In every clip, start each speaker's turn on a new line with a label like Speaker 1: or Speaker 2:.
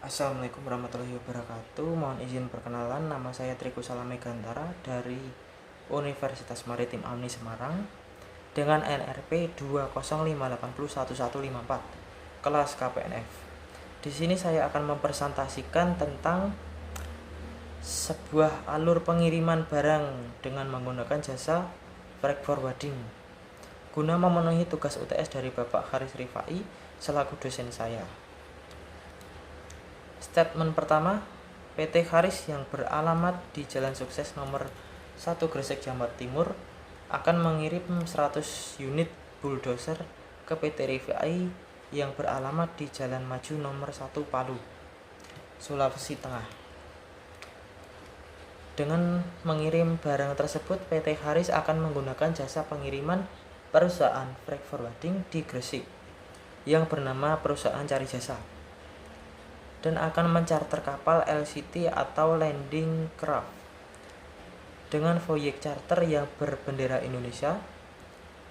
Speaker 1: Assalamualaikum warahmatullahi wabarakatuh. Mohon izin perkenalan, nama saya Triku Salame Gantara dari Universitas Maritim Amni Semarang dengan NRP 205801154 kelas KPNF. Di sini saya akan mempresentasikan tentang sebuah alur pengiriman barang dengan menggunakan jasa freight forwarding guna memenuhi tugas UTS dari Bapak Haris Rifai selaku dosen saya. Statement pertama, PT Haris yang beralamat di Jalan Sukses nomor 1 Gresik, Jawa Timur akan mengirim 100 unit bulldozer ke PT Rifai yang beralamat di Jalan Maju nomor 1 Palu, Sulawesi Tengah. Dengan mengirim barang tersebut, PT Haris akan menggunakan jasa pengiriman perusahaan freight forwarding di Gresik yang bernama Perusahaan Cari Jasa, dan akan mencarter kapal LCT atau landing craft dengan voyage charter yang berbendera Indonesia.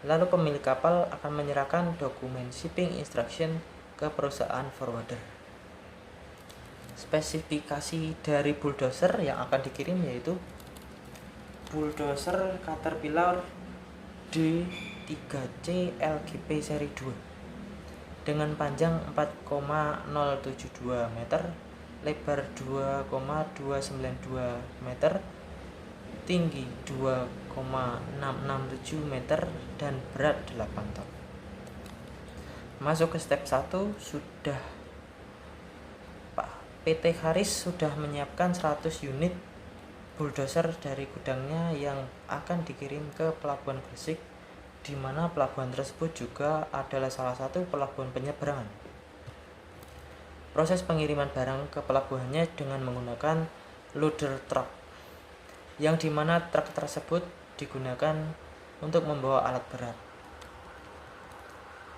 Speaker 1: Lalu pemilik kapal akan menyerahkan dokumen shipping instruction ke perusahaan forwarder. Spesifikasi dari bulldozer yang akan dikirim yaitu bulldozer Caterpillar D3C LGP seri 2 dengan panjang 4,072 meter, lebar 2,292 meter, tinggi 2,667 meter, dan berat 8 ton. Masuk ke step 1, PT Haris sudah menyiapkan 100 unit bulldozer dari gudangnya yang akan dikirim ke Pelabuhan Gresik, di mana pelabuhan tersebut juga adalah salah satu pelabuhan penyeberangan. Proses pengiriman barang ke pelabuhannya dengan menggunakan loader truck, yang dimana truk tersebut digunakan untuk membawa alat berat.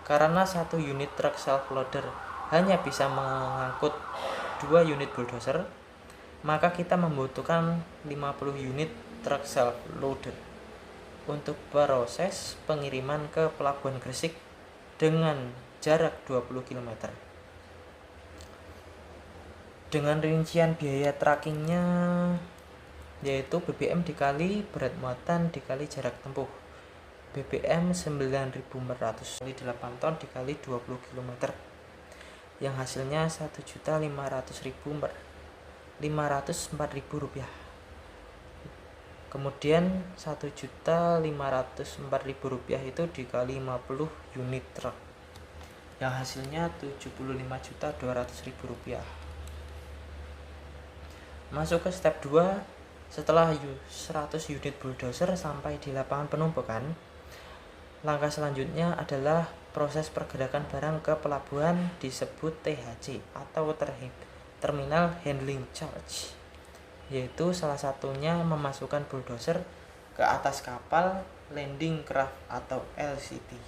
Speaker 1: Karena satu unit truk self loader hanya bisa mengangkut 2 unit bulldozer, maka kita membutuhkan 50 unit truk self loader untuk proses pengiriman ke Pelabuhan Gresik dengan jarak 20 km. Dengan rincian biaya trackingnya yaitu BBM dikali berat muatan dikali jarak tempuh. BBM 9.400 kali 8 ton dikali 20 km, yang hasilnya 1.504.000 rupiah. Kemudian 1.504.000 rupiah itu dikali 50 unit truk, yang hasilnya 75.200.000 rupiah. Masuk ke step 2. Setelah 100 unit bulldozer sampai di lapangan penumpukan, langkah selanjutnya adalah proses pergerakan barang ke pelabuhan disebut THC atau Terminal Handling Charge, yaitu salah satunya memasukkan bulldozer ke atas kapal landing craft atau LCT.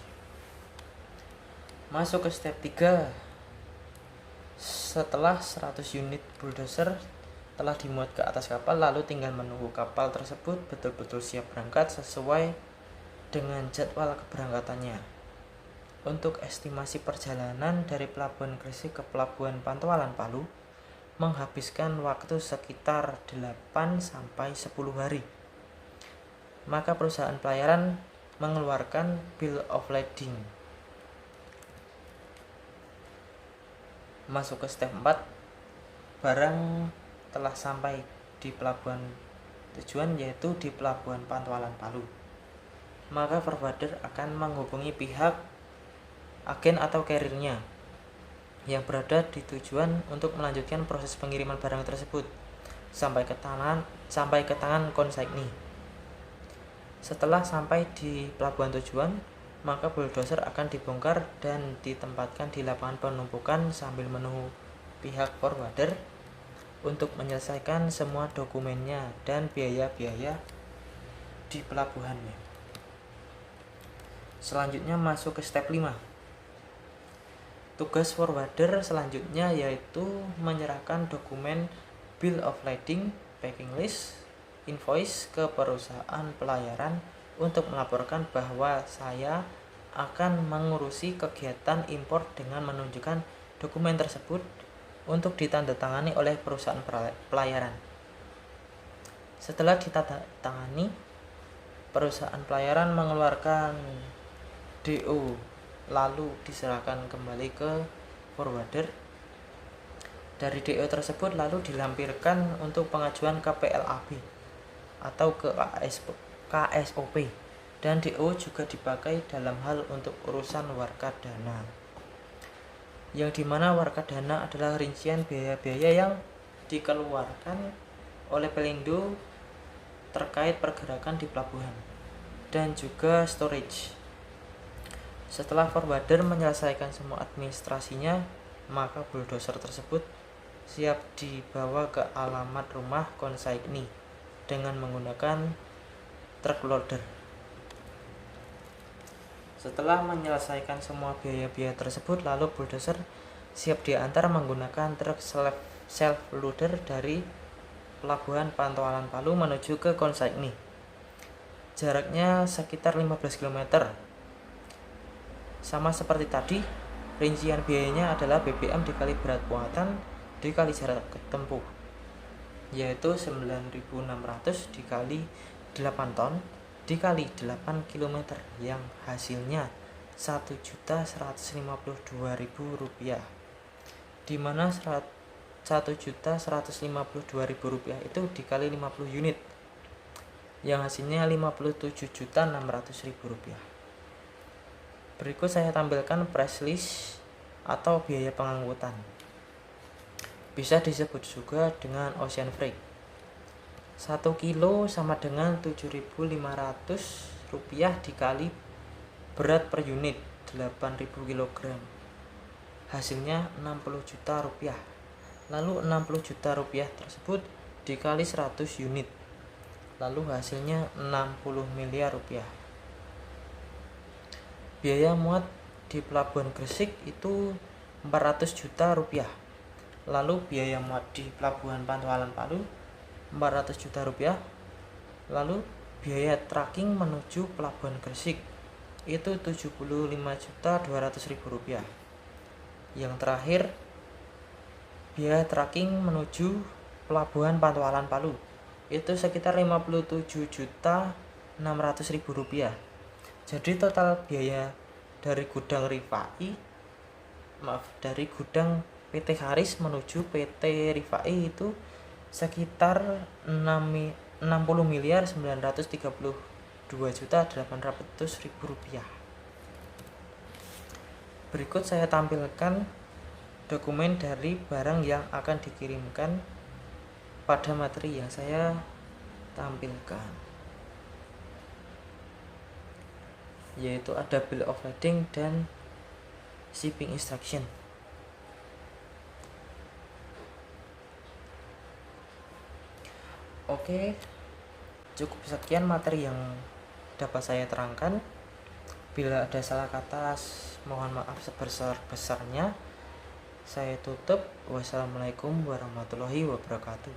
Speaker 1: Masuk ke step 3. Setelah 100 unit bulldozer telah dimuat ke atas kapal, lalu tinggal menunggu kapal tersebut betul-betul siap berangkat sesuai dengan jadwal keberangkatannya. Untuk estimasi perjalanan dari Pelabuhan Gresik ke Pelabuhan Pantualan Palu menghabiskan waktu sekitar 8-10 hari. Maka perusahaan pelayaran mengeluarkan bill of lading. Masuk ke step 4. Barang telah sampai di pelabuhan tujuan yaitu di Pelabuhan Pantualan Palu. Maka forwarder akan menghubungi pihak agen atau carrier-nya yang berada di tujuan untuk melanjutkan proses pengiriman barang tersebut sampai ke tangan konsignee. Setelah sampai di pelabuhan tujuan, maka bulldozer akan dibongkar dan ditempatkan di lapangan penumpukan sambil menunggu pihak forwarder untuk menyelesaikan semua dokumennya dan biaya-biaya di pelabuhannya. Selanjutnya masuk ke step 5. Tugas forwarder selanjutnya yaitu menyerahkan dokumen bill of lading, packing list, invoice ke perusahaan pelayaran untuk melaporkan bahwa saya akan mengurusi kegiatan impor dengan menunjukkan dokumen tersebut untuk ditandatangani oleh perusahaan pelayaran. Setelah ditandatangani, perusahaan pelayaran mengeluarkan DO, lalu diserahkan kembali ke forwarder. Dari DO tersebut lalu dilampirkan untuk pengajuan ke PLAB atau ke KSOP, dan DO juga dipakai dalam hal untuk urusan warkadana, yang dimana warkadana adalah rincian biaya-biaya yang dikeluarkan oleh Pelindo terkait pergerakan di pelabuhan dan juga storage. Setelah forwarder menyelesaikan semua administrasinya, maka bulldozer tersebut siap dibawa ke alamat rumah konsignee dengan menggunakan truk loader. Setelah menyelesaikan semua biaya-biaya tersebut, lalu bulldozer siap diantar menggunakan truk self loader dari pelabuhan Pantualan Palu menuju ke konsignee. Jaraknya sekitar 15 km. Sama seperti tadi, rincian biayanya adalah BBM dikali berat muatan dikali jarak tempuh, yaitu 9.600 dikali 8 ton dikali 8 km, yang hasilnya Rp1.152.000, di mana Rp1.152.000 itu dikali 50 unit, yang hasilnya Rp57.600.000. Berikut saya tampilkan price list atau biaya pengangkutan. Bisa disebut juga dengan ocean freight. 1 kilo sama dengan Rp7.500 dikali berat per unit 8.000 kg. Hasilnya Rp60 juta. Lalu Rp60 juta tersebut dikali 100 unit. Lalu hasilnya Rp60 miliar. Biaya muat di pelabuhan Gresik itu Rp400 juta. Lalu biaya muat di pelabuhan Pantualan Palu Rp400 juta. Lalu biaya tracking menuju pelabuhan Gresik itu Rp75.200.000. Yang terakhir, biaya tracking menuju pelabuhan Pantualan Palu itu sekitar Rp57.600.000. Jadi total biaya dari gudang PT Haris menuju PT Rifai itu sekitar Rp60.932.800.000. Berikut saya tampilkan dokumen dari barang yang akan dikirimkan pada materi yang saya tampilkan, yaitu ada bill of lading dan shipping instruction. Oke, cukup sekian materi yang dapat saya terangkan. Bila ada salah kata, mohon maaf sebesar-besarnya. Saya tutup. Wassalamualaikum warahmatullahi wabarakatuh.